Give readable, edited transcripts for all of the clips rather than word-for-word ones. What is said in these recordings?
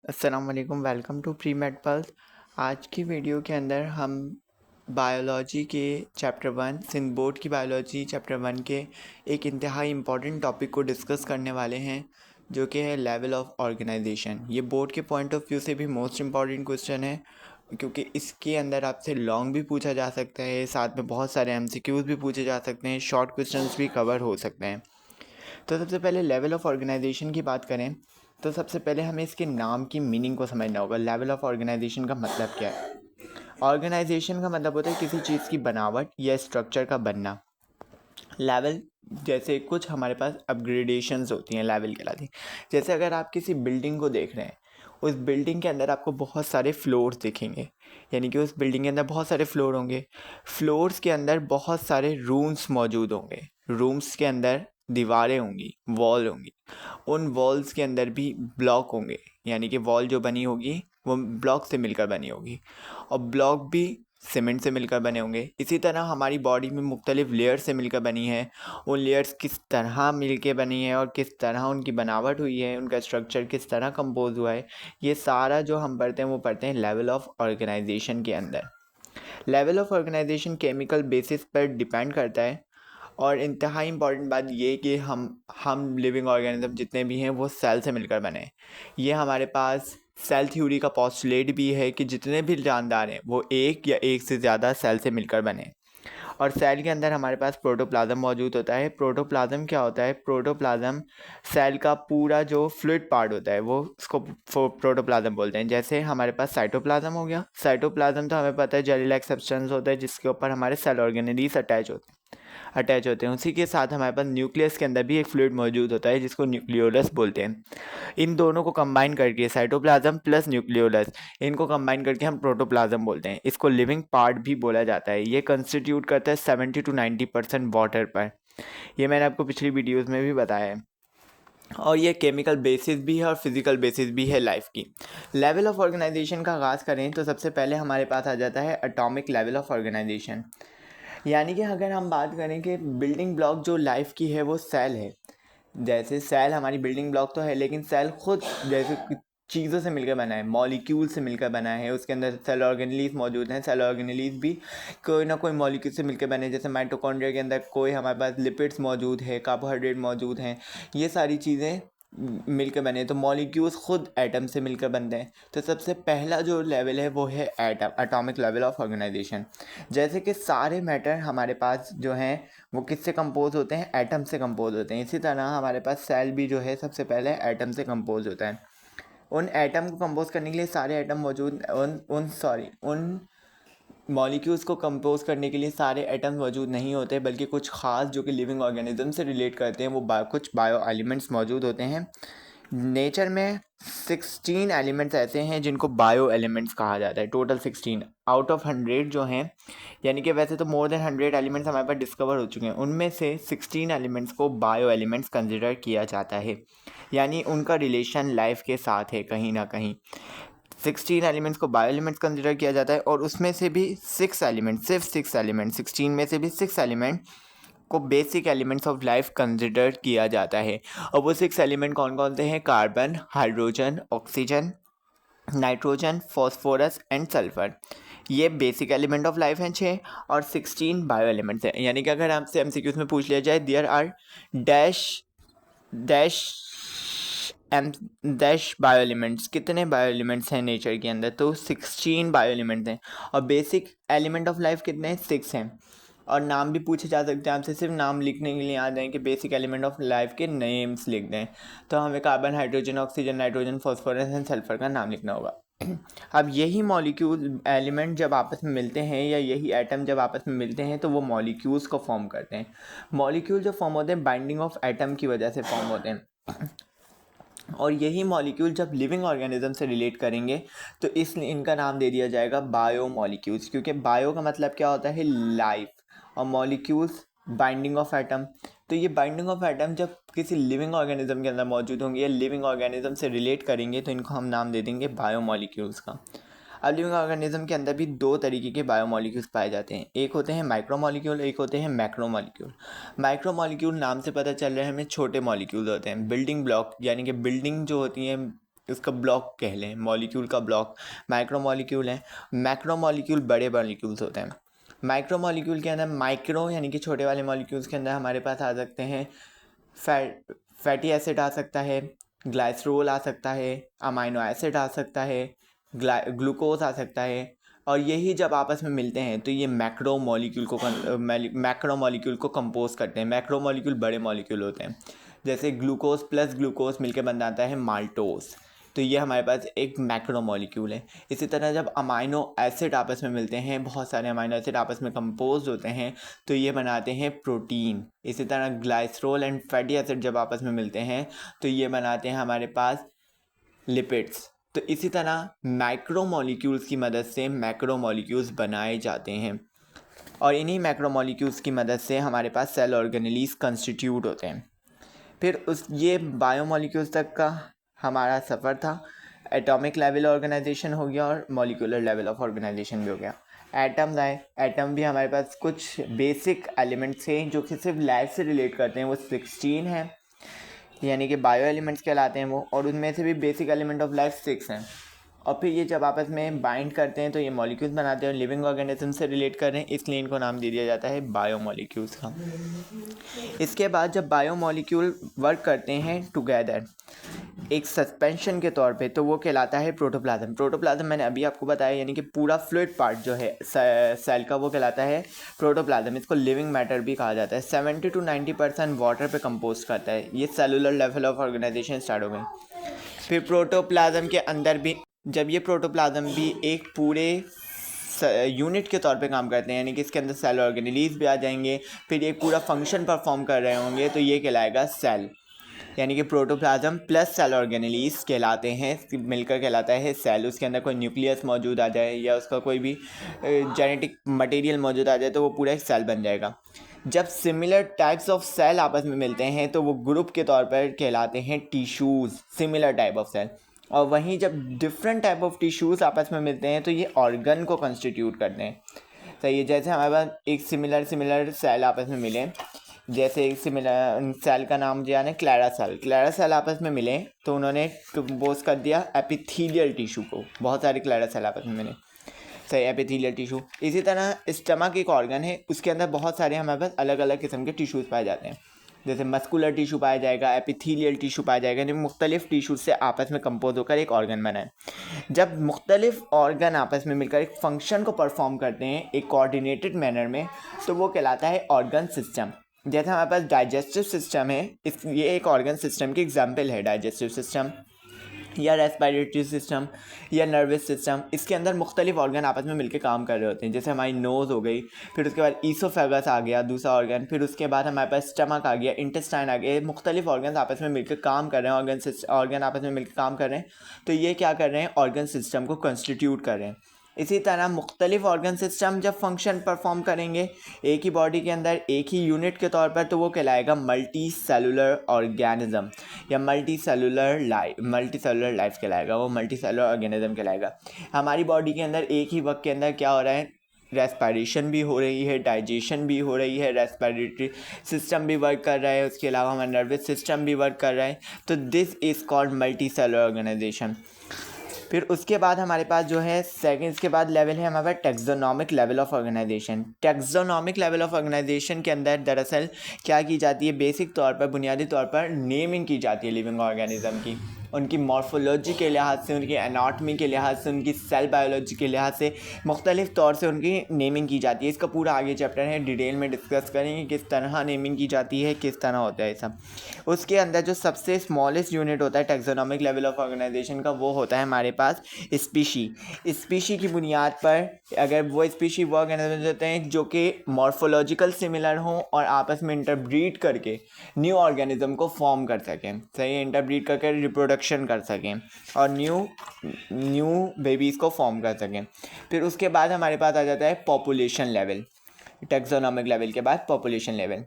अस्सलाम वालेकुम, welcome to pre med pulse. आज की वीडियो के अंदर हम बायोलॉजी के चैप्टर 1 सिंध बोर्ड की बायोलॉजी चैप्टर 1 के एक इंतहाई इम्पॉर्टेंट टॉपिक को डिस्कस करने वाले हैं, जो कि है लेवल ऑफ ऑर्गेनाइजेशन। ये बोर्ड के पॉइंट ऑफ व्यू से भी मोस्ट इम्पॉर्टेंट क्वेश्चन है, क्योंकि इसके अंदर आपसे लॉन्ग भी पूछा जा सकता है, साथ में बहुत सारे एमसीक्यूज भी पूछे जा सकते हैं, शॉर्ट क्वेश्चंस भी कवर हो सकते हैं। तो सबसे पहले लेवल ऑफ ऑर्गेनाइजेशन की बात करें तो सबसे पहले हमें इसके नाम की मीनिंग को समझना होगा। लेवल ऑफ ऑर्गेनाइजेशन का मतलब क्या है? ऑर्गेनाइजेशन का मतलब होता है किसी चीज़ की बनावट या स्ट्रक्चर का बनना। लेवल जैसे कुछ हमारे पास अपग्रेडेशंस होती हैं, लेवल कहलाती हैं। जैसे अगर आप किसी बिल्डिंग को देख रहे हैं, उस बिल्डिंग के अंदर आपको बहुत सारे फ्लोर्स दिखेंगे, यानी कि उस बिल्डिंग के अंदर बहुत सारे फ्लोर होंगे। फ्लोर्स के अंदर बहुत सारे रूम्स मौजूद होंगे। रूम्स के अंदर दीवारें होंगी, वॉल होंगी। उन वॉल्स के अंदर भी ब्लॉक होंगे, यानी कि वॉल जो बनी होगी वो ब्लॉक से मिलकर बनी होगी, और ब्लॉक भी सीमेंट से मिलकर बने होंगे। इसी तरह हमारी बॉडी में मुख्तलिफ लेयर्स से मिलकर बनी है। उन लेयर्स किस तरह मिलके बनी है और किस तरह उनकी बनावट हुई है, उनका स्ट्रक्चर किस तरह कंपोज हुआ है, ये सारा जो हम पढ़ते हैं वो पढ़ते हैं लेवल ऑफ ऑर्गेनाइजेशन के अंदर। Level of organisation chemical basis पर डिपेंड करता है, और इंतहाई इंपॉर्टेंट बात ये कि हम लिविंग ऑर्गेनिज्म जितने भी हैं वो सेल से मिलकर बने हैं। ये हमारे पास सेल थ्योरी का पोस्टुलेट भी है कि जितने भी जानदार हैं वो एक या एक से ज़्यादा सेल से मिलकर बने हैं। और सेल के अंदर हमारे पास प्रोटोप्लाज्म मौजूद होता है। प्रोटोप्लाज्म क्या होता है? प्रोटोप्लाज्म सेल का पूरा जो फ्लूइड पार्ट होता है वो उसको प्रोटोप्लाज्म बोलते हैं। जैसे हमारे पास साइटोप्लाज्म हो गया। साइटोप्लाज्म तो हमें पता है जेली लाइक सब्सटेंस होता है जिसके ऊपर हमारे सेल ऑर्गेनेलीज अटैच होते हैं। उसी के साथ हमारे पास न्यूक्लियस के अंदर भी एक फ्लूइड मौजूद होता है जिसको न्यूक्लियोलस बोलते हैं। इन दोनों को कंबाइन करके साइटोप्लाज्म प्लस न्यूक्लियोलस, इनको कंबाइन करके हम प्रोटोप्लाज्म बोलते हैं। इसको लिविंग पार्ट भी बोला जाता है। ये कंस्टिट्यूट करता है 70 to 90% वाटर पर। ये मैंने आपको पिछली वीडियोज़ में भी बताया है। और ये केमिकल बेसिस भी है और फिजिकल बेसिस भी है लाइफ की। लेवल ऑफ ऑर्गेनाइजेशन का आगाज़ करें तो सबसे पहले हमारे पास आ जाता है एटॉमिक लेवल ऑफ ऑर्गेनाइजेशन। यानी कि अगर हम बात करें कि बिल्डिंग ब्लॉक जो लाइफ की है वो सेल है। जैसे सेल हमारी बिल्डिंग ब्लॉक तो है, लेकिन सेल खुद जैसे चीज़ों से मिलकर बना है, मॉलिक्यूल से मिलकर बना है। उसके अंदर सेल ऑर्गेनेलीज मौजूद हैं। सेल ऑर्गेनेलीज भी कोई ना कोई मॉलिक्यूल से मिलकर बने। जैसे माइटोकॉन्ड्रिया के अंदर कोई हमारे पास लिपिड्स मौजूद है, कार्बोहाइड्रेट मौजूद हैं। ये सारी चीज़ें मिलकर बने, तो मॉलिक्यूल्स खुद एटम से मिलकर बनते हैं। तो सबसे पहला जो लेवल है वो है atom, atomic level of organisation. जैसे कि सारे मैटर हमारे पास जो हैं वो किससे कंपोज होते हैं? एटम से कंपोज होते हैं। इसी तरह हमारे पास सेल भी जो है सबसे पहले एटम से कंपोज होता है। उन एटम को कंपोज करने के लिए सारे एटम मौजूद उन मॉलिक्यूल्स को कंपोज करने के लिए सारे एटम मौजूद नहीं होते, बल्कि कुछ खास जो कि लिविंग ऑर्गेनिज्म से रिलेट करते हैं वो कुछ बायो एलिमेंट्स मौजूद होते हैं। नेचर में 16 एलिमेंट्स ऐसे हैं जिनको बायो एलिमेंट्स कहा जाता है। टोटल 16 आउट ऑफ 100 जो हैं, यानी कि वैसे तो मोर देन 100 एलिमेंट्स हमारे पास डिस्कवर हो चुके हैं, उनमें से 16 एलिमेंट्स को बायो एलिमेंट्स कंसिडर किया जाता है। यानी उनका रिलेशन लाइफ के साथ है कहीं ना कहीं। 16 एलिमेंट्स को बायो एलिमेंट्स कंसिडर किया जाता है, और उसमें से भी 6 एलिमेंट, सिर्फ 6 एलिमेंट, 16 में से भी 6 एलिमेंट को basic elements of life consider किया जाता है। और वो 6 एलिमेंट कौन कौन से हैं? Carbon, hydrogen, oxygen, nitrogen, phosphorus and sulphur. ये बेसिक एलिमेंट ऑफ लाइफ हैं 6, और 16 बायो एलिमेंट्स हैं। यानी कि अगर आपसे एमसीक्यूज में पूछ लिया जाए there are dash dash M dash bio elements, कितने बायो एलिमेंट्स हैं नेचर के अंदर, तो 16 बायो एलिमेंट्स हैं। और बेसिक एलिमेंट ऑफ लाइफ कितने हैं? 6 हैं। और नाम भी पूछे जा सकते हैं आपसे, सिर्फ नाम लिखने के लिए आ जाएं कि बेसिक एलिमेंट ऑफ लाइफ के नेम्स लिख दें, तो हमें carbon, hydrogen, oxygen, nitrogen, phosphorus and sulphur का नाम लिखना होगा। अब यही मॉलिक्यूल एलिमेंट जब आपस में मिलते हैं, या यही एटम जब आपस में मिलते हैं, तो वो मॉलिक्यूल्स को फॉर्म करते हैं। मॉलिक्यूल जो फॉर्म होते हैं बाइंडिंग ऑफ एटम की वजह से फॉर्म होते हैं। और यही मॉलिक्यूल जब लिविंग ऑर्गेनिज्म से रिलेट करेंगे तो इसलिए इनका नाम दे दिया जाएगा बायो मॉलिक्यूल्स, क्योंकि बायो का मतलब क्या होता है? लाइफ, और मॉलिक्यूल्स बाइंडिंग ऑफ एटम। तो ये बाइंडिंग ऑफ एटम जब किसी लिविंग ऑर्गेनिज्म के अंदर मौजूद होंगे या लिविंग ऑर्गेनिज्म से रिलेट करेंगे तो इनको हम नाम दे देंगे बायो मॉलिक्यूल्स का। अब लिविंग ऑर्गेनिज्म के अंदर भी दो तरीके के बायोमोलिक्यूल्स पाए जाते हैं। एक होते हैं माइक्रोमोलिक्यूल, एक होते हैं मैक्रोमोलिक्यूल। माइक्रोमोलिक्यूल नाम से पता चल रहा है हमें छोटे मॉलिक्यूल होते हैं। बिल्डिंग ब्लॉक यानी कि बिल्डिंग जो होती हैं उसका ब्लॉक कह लें, मॉलिक्यूल का ब्लॉक माइक्रो मॉलिक्यूल है। मैक्रो मॉलिक्यूल बड़े मॉलिक्यूल्स होते हैं। माइक्रो मॉलिक्यूल के अंदर माइक्रो यानी कि छोटे वाले मॉलिक्यूल्स के अंदर हमारे पास आ सकते हैं फैटी एसिड आ सकता है, ग्लाइसरोल आ सकता है, अमाइनो एसिड आ सकता है, ग्लूकोज आ सकता है। और यही जब आपस में मिलते हैं तो ये मैक्रो मॉलिक्यूल को कंपोज करते हैं। मैक्रो मॉलिक्यूल बड़े मॉलिक्यूल होते हैं, जैसे ग्लूकोज प्लस ग्लूकोज मिलकर बन जाता है माल्टोज, तो ये हमारे पास एक मैक्रो मॉलिक्यूल है। इसी तरह जब अमाइनो एसिड आपस में मिलते हैं, बहुत सारे अमाइनो एसिड आपस में कंपोज होते हैं, तो ये बनाते हैं प्रोटीन। इसी तरह ग्लाइसरोल एंड फैटी एसिड जब आपस में मिलते हैं तो ये बनाते हैं हमारे पास लिपिड्स। तो इसी तरह माइक्रो मॉलिक्यूल्स की मदद से मैक्रो मॉलिक्यूल्स बनाए जाते हैं, और इन्हीं मैक्रो मॉलिक्यूल्स की मदद से हमारे पास सेल ऑर्गेनेलीज कंस्टिट्यूट होते हैं। फिर ये बायोमॉलिक्यूल्स तक का हमारा सफ़र था। एटॉमिक लेवल ऑर्गेनाइजेशन हो गया और मॉलिक्यूलर लेवल ऑफ ऑर्गेनाइजेशन भी हो गया। एटम्स आए। एटम भी हमारे पास कुछ बेसिक एलिमेंट्स हैं जो कि सिर्फ लाइफ से रिलेट करते हैं, वो 16 हैं, यानी कि बायो एलिमेंट्स कहलाते हैं वो, और उनमें से भी बेसिक एलिमेंट ऑफ लाइफ 6 हैं। और फिर ये जब आपस में बाइंड करते हैं तो ये मॉलिक्यूल्स बनाते हैं और लिविंग ऑर्गेनिज्म से रिलेट कर रहे हैं, इसलिए इनको नाम दे दिया जाता है बायोमॉलिक्यूल्स का। इसके बाद जब बायोमॉलिक्यूल वर्क करते हैं टुगेदर एक सस्पेंशन के तौर पे, तो वो कहलाता है प्रोटोप्लाज्म। प्रोटोप्लाज्म मैंने अभी आपको बताया, यानी कि पूरा फ्लूइड पार्ट जो है सेल का, वो कहलाता है प्रोटोप्लाज्म। इसको लिविंग मैटर भी कहा जाता है। 70 to 90% वाटर पे कंपोज करता है। ये cellular level of organisation start हो गई। फिर प्रोटोप्लाज्म के अंदर भी, जब ये प्रोटोप्लाज्म भी एक पूरे यूनिट के तौर पे काम करते हैं, यानी कि इसके अंदर सेल ऑर्गेनेलीज भी आ जाएंगे, फिर ये पूरा फंक्शन परफॉर्म कर रहे होंगे, तो ये कहलाएगा सेल, यानी कि प्रोटोप्लाज्म प्लस सेल ऑर्गेनेलीज कहलाते हैं, मिलकर कहलाता है सेल। उसके अंदर कोई न्यूक्लियस मौजूद आ जाए या उसका कोई भी जेनेटिक मटेरियल मौजूद आ जाए तो वो पूरा एक सेल बन जाएगा। जब सिमिलर टाइप्स ऑफ सेल आपस में मिलते हैं तो वो ग्रुप के तौर पर कहलाते हैं tissues, similar type of cell. और वहीं जब डिफरेंट टाइप ऑफ टिश्यूज़ आपस में मिलते हैं तो ये ऑर्गन को कंस्टिट्यूट करते हैं। सही है, जैसे हमारे पास एक सिमिलर सेल आपस में मिले, जैसे एक सिमिलर सेल का नाम जो है क्लेरा सेल आपस में मिले तो उन्होंने कंपोज कर दिया एपिथेलियल टिश्यू को। बहुत सारे क्लेरा सेल आपस में मिले, सही, एपिथेलियल टिश्यू। इसी तरह स्टमक एक ऑर्गन है, उसके अंदर बहुत सारे हमारे पास अलग अलग किस्म के टिश्यूज़ पाए जाते हैं, जैसे मस्कुलर टिश्यू पाया जाएगा, एपिथेलियल टिश्यू पाया जाएगा, यानी मुख्तलिफ टिश्यूज से आपस में कंपोज होकर एक ऑर्गन बना है। जब मुख्तलिफ ऑर्गन आपस में मिलकर एक फंक्शन को परफॉर्म करते हैं एक कोऑर्डिनेटेड मैनर में, तो वो कहलाता है ऑर्गन सिस्टम। जैसे हमारे पास डाइजेस्टिव सिस्टम है, ये एक ऑर्गन सिस्टम की एग्जाम्पल है। डाइजेस्टिव सिस्टम या रेस्पिरेटरी सिस्टम या नर्वस सिस्टम, इसके अंदर मुख्तलिफ ऑर्गन आपस में मिलकर काम कर रहे होते हैं। जैसे हमारी नोज़ हो गई, फिर उसके बाद ईसोफेगस आ गया दूसरा ऑर्गन, फिर उसके बाद हमारे पास स्टमक आ गया, इंटेस्टाइन आ गया। मुख्तलिफ ऑर्गन आपस में मिलकर काम कर रहे हैं, ऑर्गन आपस में मिलकर काम कर रहे हैं, तो ये क्या कर रहे हैं, ऑर्गन सिस्टम को कंस्टिट्यूट कर रहे हैं। इसी तरह मुख्तलिफ ऑर्गन सिस्टम जब फंक्शन परफॉर्म करेंगे एक ही बॉडी के अंदर एक ही यूनिट के तौर पर, तो वो कहलाएगा मल्टी सेलुलर ऑर्गेनिज्म या मल्टी सेलुलर लाइफ कहलाएगा, वो मल्टी सेलुलर ऑर्गेनिज्म कहलाएगा। हमारी बॉडी के अंदर एक ही वक्त के अंदर क्या हो रहा है, रेस्पिरेशन भी हो रही है, डाइजेशन भी हो रही है, रेस्पिरेटरी सिस्टम भी वर्क कर रहा है, उसके अलावा हमारा नर्वस सिस्टम भी वर्क कर रहा है, तो this is called multi cellular organisation. फिर उसके बाद हमारे पास जो है सेकंड, इसके बाद लेवल है हमारे पास taxonomic level of organization. Taxonomic level of organisation के अंदर दरअसल क्या की जाती है, बेसिक तौर पर, बुनियादी तौर पर नेमिंग की जाती है लिविंग ऑर्गेनिज्म की, उनकी मॉर्फोलॉजी के लिहाज से, उनकी एनाटॉमी के लिहाज से, उनकी सेल बायोलॉजी के लिहाज से मुख्तलिफ तौर से उनकी नेमिंग की जाती है। इसका पूरा आगे चैप्टर है, डिटेल में डिस्कस करेंगे किस तरह नेमिंग की जाती है, किस तरह होता है सब। उसके अंदर जो सबसे स्मॉलेस्ट यूनिट होता है टेक्सोनॉमिक लेवल ऑफ ऑर्गेनाइजेशन का, वो होता है हमारे पास स्पीशी की बुनियाद पर, अगर वो स्पीशी वो ऑर्गेनिज्म होते हैं जो कि मॉर्फोलॉजिकल सिमिलर हों और आपस में इंटरब्रीड करके न्यू ऑर्गेनिज्म को फॉर्म कर सकें, सही, इंटरब्रीड करके रिप्रोडक्शन कर सकें और न्यू बेबीज़ को फॉर्म कर सकें। फिर उसके बाद हमारे पास आ जाता है पॉपुलेशन लेवल। टेक्सोनॉमिक लेवल के बाद पॉपुलेशन लेवल।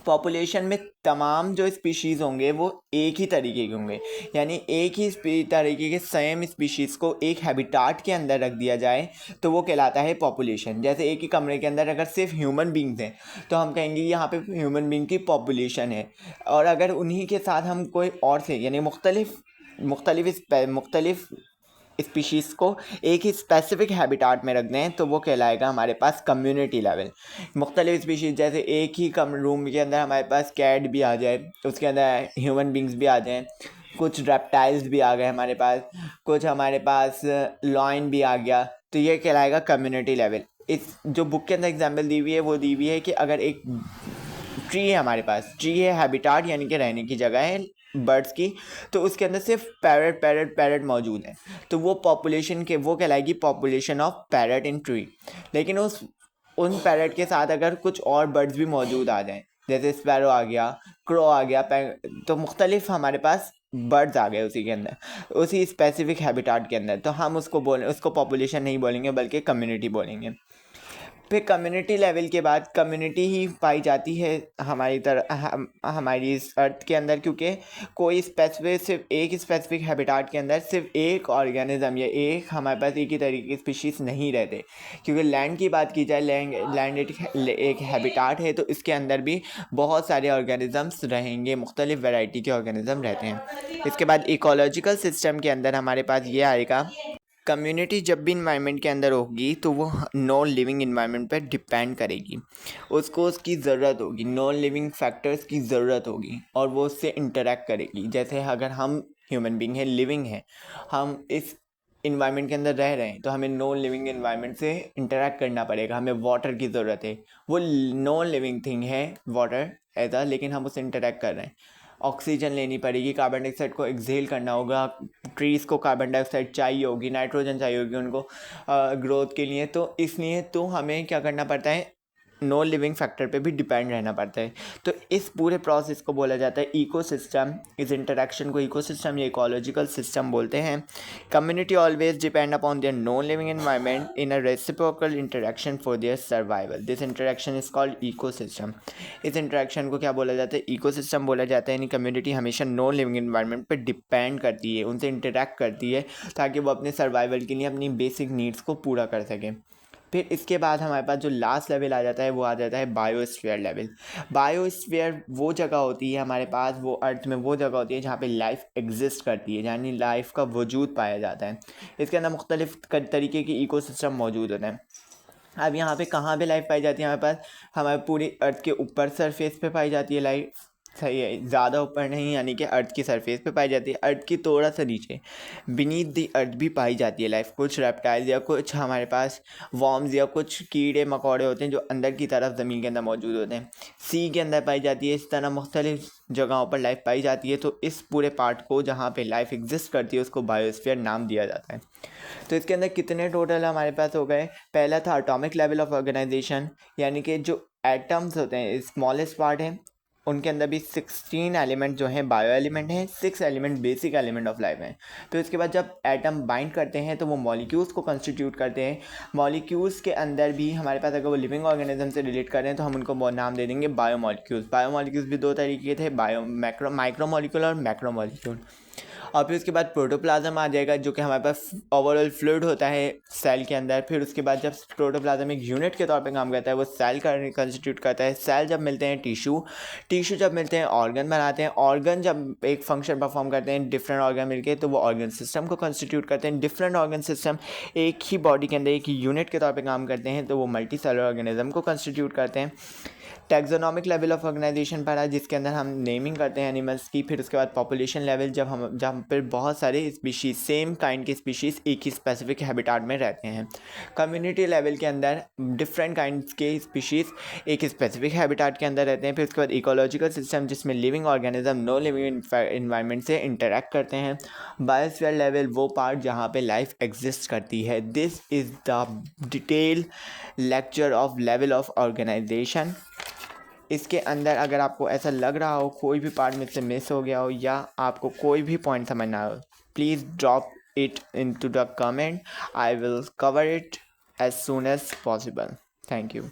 पॉपुलेशन में तमाम जो स्पीशीज़ होंगे वो एक ही तरीके के होंगे, यानी एक ही तरीके के सेम स्पीशीज़ को एक हैबिटाट के अंदर रख दिया जाए तो वो कहलाता है पॉपुलेशन। जैसे एक ही कमरे के अंदर अगर सिर्फ ह्यूमन बींग्स हैं तो हम कहेंगे यहाँ पे ह्यूमन बींग की पॉपुलेशन है, और अगर उन्हीं के साथ हम कोई और से यानी मुख्तलिफ मुख्तलिफ स्पीशीज़ को एक ही स्पेसिफिक हैबिटाट में रख दें तो वो कहलाएगा हमारे पास कम्युनिटी लेवल। मुख्तलिफ स्पीशीज़ जैसे एक ही कम रूम के अंदर हमारे पास कैट भी आ जाए, उसके अंदर ह्यूमन बींग्स भी आ जाएं, कुछ रेप्टाइल्स भी आ गए हमारे पास, कुछ हमारे पास लॉयन भी आ गया, तो ये कहलाएगा कम्युनिटी लेवल। इस जो बुक के अंदर एग्जाम्पल दी हुई है वो दी हुई है कि अगर एक ट्री है हमारे पास, ट्री है हैबिटाट यानी कि रहने की जगह है बर्ड्स की, तो उसके अंदर सिर्फ पैरट मौजूद है, तो वो पॉपुलेशन के वो कहलाएगी population of parrot in tree. लेकिन उन पैरट के साथ अगर कुछ और बर्ड्स भी मौजूद आ जाएं, जैसे स्पैरो आ गया, क्रो आ गया, तो मुख्तलिफ हमारे पास बर्ड्स आ गए उसी के अंदर, उसी स्पेसिफिक हैबिटाट के अंदर, तो हम उसको पॉपुलेशन नहीं बोलेंगे बल्कि कम्युनिटी बोलेंगे। फिर कम्युनिटी लेवल के बाद कम्युनिटी ही पाई जाती है हमारी इस अर्थ के अंदर, क्योंकि कोई सिर्फ एक स्पेसिफिक हैबिटाट के अंदर सिर्फ एक ऑर्गेनिज्म या एक हमारे पास एक ही तरीके की स्पीशीज़ नहीं रहते। क्योंकि लैंड की बात की जाए, लैंड एक हैबिटाट है, तो इसके अंदर भी बहुत सारे ऑर्गेनिजम्स रहेंगे, मुख्तलिफ वैरायटी के ऑर्गेनिज्म रहते हैं। इसके बाद इकोलॉजिकल सिस्टम के अंदर हमारे पास ये आएगा, कम्युनिटी जब भी इन्वायरमेंट के अंदर होगी तो वो नॉन लिविंग इन्वायरमेंट पर डिपेंड करेगी, उसको उसकी ज़रूरत होगी, नॉन लिविंग फैक्टर्स की ज़रूरत होगी और वो उससे इंटरेक्ट करेगी। जैसे अगर हम ह्यूमन बींग हैं, लिविंग हैं, हम इस इन्वायरमेंट के अंदर रह रहे हैं, तो हमें नॉन लिविंग इन्वायरमेंट से इंटरेक्ट करना पड़ेगा, हमें वाटर की ज़रूरत है, वो नॉन लिविंग थिंग है वाटर ऐसा, लेकिन हम उससे इंटरेक्ट कर रहे हैं। ऑक्सीजन लेनी पड़ेगी, कार्बन डाइऑक्साइड को एक्सहेल करना होगा, ट्रीज़ को कार्बन डाइऑक्साइड चाहिए होगी, नाइट्रोजन चाहिए होगी उनको ग्रोथ के लिए, तो इसलिए तो हमें क्या करना पड़ता है, नॉन लिविंग फैक्टर पे भी डिपेंड रहना पड़ता है। तो इस पूरे प्रोसेस को बोला जाता है इकोसिस्टम। इस इंटरेक्शन को इकोसिस्टम या इकोलॉजिकल सिस्टम बोलते हैं। Community always depend upon their non living environment in a reciprocal interaction for their survival. This interaction is called ecosystem. इस इंटरेक्शन को क्या बोला जाता है, इकोसिस्टम बोला जाता है। यानी कम्युनिटी हमेशा नॉन लिविंग एनवायरनमेंट पर डिपेंड करती है, उनसे इंटरेक्ट करती है ताकि वो अपने सर्वाइवल के लिए अपनी बेसिक नीड्स को पूरा कर सकें। फिर इसके बाद हमारे पास जो लास्ट लेवल आ जाता है वो आ जाता है बायोस्फीयर लेवल। बायोस्फीयर वो जगह होती है हमारे पास, वो अर्थ में वो जगह होती है जहाँ पे लाइफ एग्जिस्ट करती है, यानी लाइफ का वजूद पाया जाता है। इसके अंदर मुख्तलिफ तरीके की इकोसिस्टम मौजूद होते हैं। अब यहाँ पे कहाँ पे लाइफ पाई जाती है हमारे पास, हमारे पूरी अर्थ के ऊपर सरफेस पे पाई जाती है लाइफ, सही है, ज़्यादा ऊपर नहीं, यानी कि अर्थ की सरफेस पे पाई जाती है। अर्थ की थोड़ा सा नीचे बीनीथ द अर्थ भी पाई जाती है लाइफ। कुछ रेप्टाइल्स या कुछ हमारे पास वॉर्म्स या कुछ कीड़े मकोड़े होते हैं जो अंदर की तरफ ज़मीन के अंदर मौजूद होते हैं, सी के अंदर पाई जाती है। इस तरह मुख्तलिफ जगहों पर लाइफ पाई जाती है। तो इस पूरे पार्ट को जहाँ पे लाइफ एग्जिस्ट करती है उसको बायोस्फीयर नाम दिया जाता है। तो इसके अंदर कितने टोटल हमारे पास हो गए, पहला था एटॉमिक लेवल ऑफ ऑर्गेनाइजेशन, यानी कि जो एटम्स होते हैं स्मॉलेस्ट पार्ट है, उनके अंदर भी 16 एलिमेंट जो हैं बायो एलिमेंट हैं, 6 element basic element of life हैं। फिर उसके बाद जब एटम बाइंड करते हैं तो वो मॉलिक्यूल्स को कंस्टिट्यूट करते हैं। मॉलिक्यूल्स के अंदर भी हमारे पास अगर वो लिविंग ऑर्गेनिज्म से रिलेट कर रहे हैं तो हम उनको नाम दे देंगे बायोमॉलिक्यूल्स। बायोमॉलिक्यूल्स भी दो तरीके के थे, माइक्रो मॉलिक्यूल और मैक्रो मॉलिक्यूल। और फिर उसके बाद प्रोटोप्लाज्म आ जाएगा जो कि हमारे पास ओवरऑल फ्लूइड होता है सेल के अंदर। फिर उसके बाद जब प्रोटोप्लाज्म एक यूनिट के तौर पे काम करता है, वो सेल का कंस्टिट्यूट करता है। सेल जब मिलते हैं टिश्यू जब मिलते हैं ऑर्गन बनाते हैं। ऑर्गन जब एक फंक्शन परफॉर्म करते हैं, डिफरेंट ऑर्गन मिलके, तो वो ऑर्गन सिस्टम को कंस्टिट्यूट करते हैं। डिफरेंट ऑर्गन सिस्टम एक ही बॉडी के अंदर एक ही यूनिट के तौर पे काम करते हैं, तो वो मल्टी सेलुलर ऑर्गेनिज्म को कंस्टिट्यूट करते हैं। टैक्सोनॉमिक लेवल ऑफ ऑर्गेनाइजेशन पर है जिसके अंदर हम नेमिंग करते हैं एनिमल्स की। फिर उसके बाद पॉपुलेशन लेवल जहाँ पर बहुत सारे स्पीशीज़, सेम काइंड के स्पीशीज़ एक ही स्पेसिफिक हैबिटाट में रहते हैं। कम्युनिटी लेवल के अंदर डिफरेंट काइंड्स के स्पीशीज़ एक स्पेसिफिक हैबिटाट के अंदर रहते हैं। फिर उसके बाद इकोलॉजिकल सिस्टम जिसमें living organism no living environment से इंटरेक्ट करते हैं। बायोस्फीयर लेवल वो पार्ट जहाँ पे लाइफ एग्जिस्ट करती है। This is the detail lecture of level of organisation. इसके अंदर अगर आपको ऐसा लग रहा हो कोई भी पार्ट में से मिस हो गया हो या आपको कोई भी पॉइंट समझ ना हो, please drop it into the comment. I will cover it as soon as possible. Thank you.